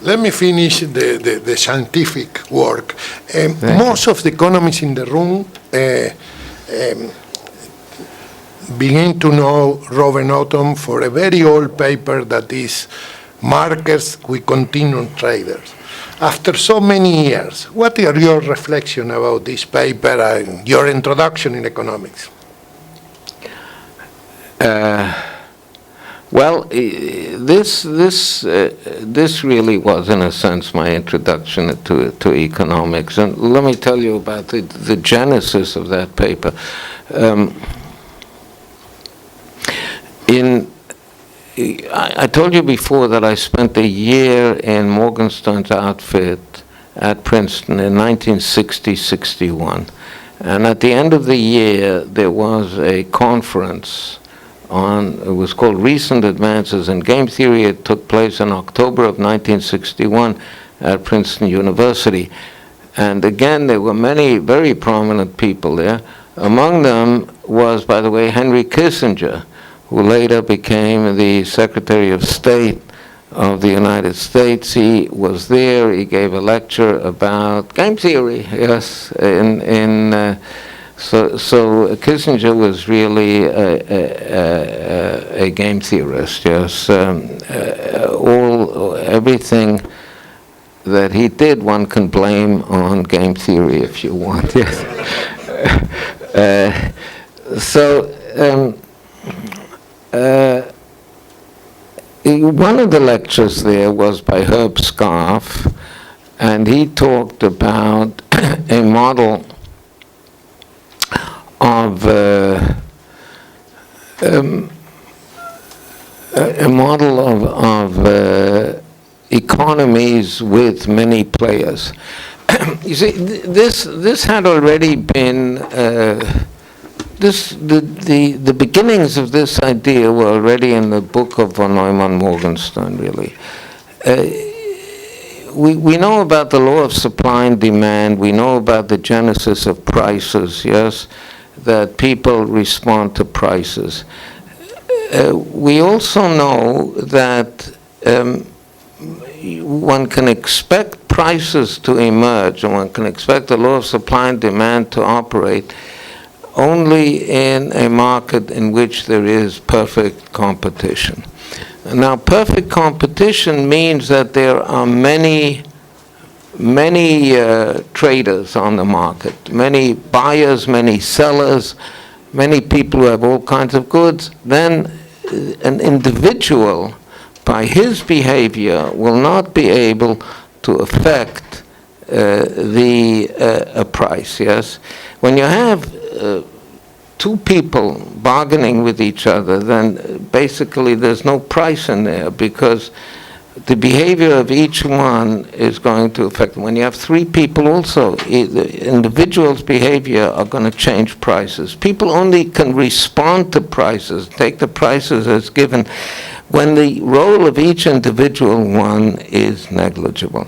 Let me finish the scientific work. Most of the economists in the room begin to know Robert Autumn for a very old paper that is Markets with Continuum Traders. After so many years, what are your reflections about this paper and your introduction in economics? Well, this really was, in a sense, my introduction to economics. And let me tell you about the genesis of that paper. I told you before that I spent a year in Morgenstern's outfit at Princeton in 1960-61. And at the end of the year, there was a conference it was called Recent Advances in Game Theory. It took place in October of 1961 at Princeton University. And again, there were many very prominent people there. Among them was, by the way, Henry Kissinger, who later became the Secretary of State of the United States. He was there. He gave a lecture about game theory. Yes, so Kissinger was really a game theorist. Yes, everything that he did, one can blame on game theory if you want. Yes. One of the lectures there was by Herb Scarf, and he talked about a model of economies with many players. You see, this had already been the beginnings of this idea were already in the book of von Neumann Morgenstern, really. We know about the law of supply and demand. We know about the genesis of prices, yes, that people respond to prices. We also know that one can expect prices to emerge, and one can expect the law of supply and demand to operate only in a market in which there is perfect competition. Now, perfect competition means that there are many traders on the market, many buyers, many sellers, many people who have all kinds of goods. Then an individual, by his behavior, will not be able to affect a price, yes? When you have two people bargaining with each other, then basically there's no price in there, because the behavior of each one is going to affect them. When you have three people also, the individual's behavior are going to change prices. People only can respond to prices, take the prices as given, when the role of each individual one is negligible.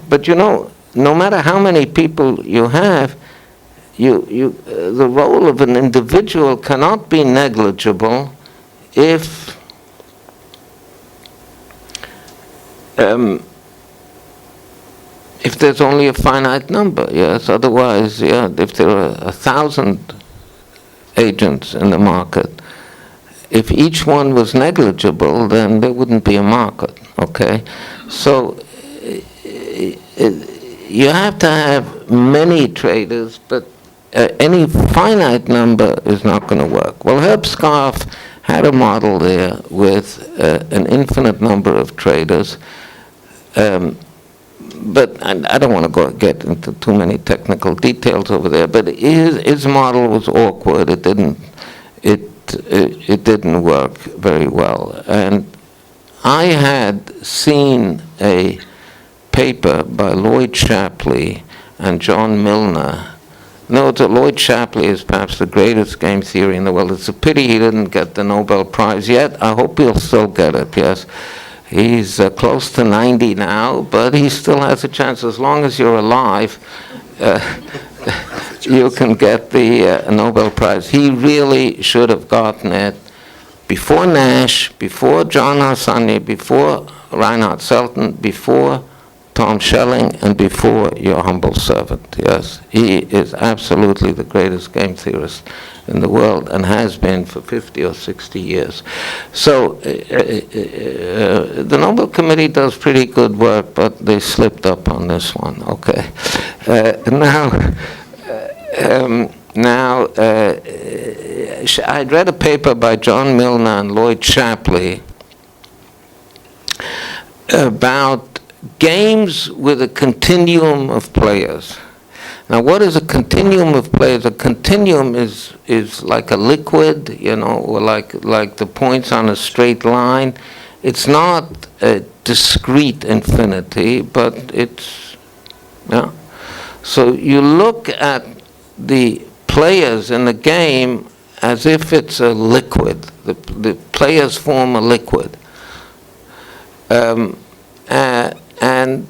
But you know, no matter how many people you have, the role of an individual cannot be negligible if there's only a finite number, yes. Otherwise, yeah, if there are 1,000 agents in the market, if each one was negligible, then there wouldn't be a market, okay? So you have to have many traders, but any finite number is not going to work. Well, Herb Scarf had a model there with an infinite number of traders, but I don't want to get into too many technical details over there, but his model was awkward. It didn't work very well. And I had seen a paper by Lloyd Shapley and John Milner. No, Lloyd Shapley is perhaps the greatest game theory in the world. It's a pity he didn't get the Nobel Prize yet. I hope he'll still get it, yes. He's close to 90 now, but he still has a chance. As long as you're alive, you can get the Nobel Prize. He really should have gotten it before Nash, before John Harsanyi, before Reinhard Selten, before Tom Schelling, and before your humble servant. Yes, he is absolutely the greatest game theorist in the world and has been for 50 or 60 years. So the Nobel Committee does pretty good work, but they slipped up on this one. Okay. I'd read a paper by John Milner and Lloyd Shapley about games with a continuum of players. Now, what is a continuum of players? A continuum is like a liquid, you know, or like the points on a straight line. It's not a discrete infinity, but it's, yeah. So you look at the players in the game as if it's a liquid. The players form a liquid. And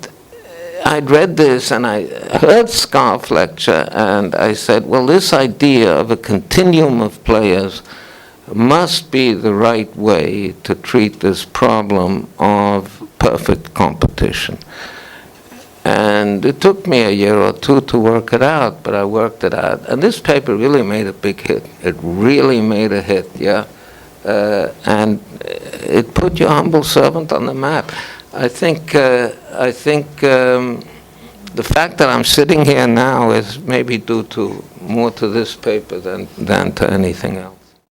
I'd read this and I heard Scarf lecture and I said, well, this idea of a continuum of players must be the right way to treat this problem of perfect competition. And it took me a year or two to work it out, but I worked it out. And this paper really made a big hit. It really made a hit, yeah. And it put your humble servant on the map. I think the fact that I'm sitting here now is maybe due to more to this paper than to anything else.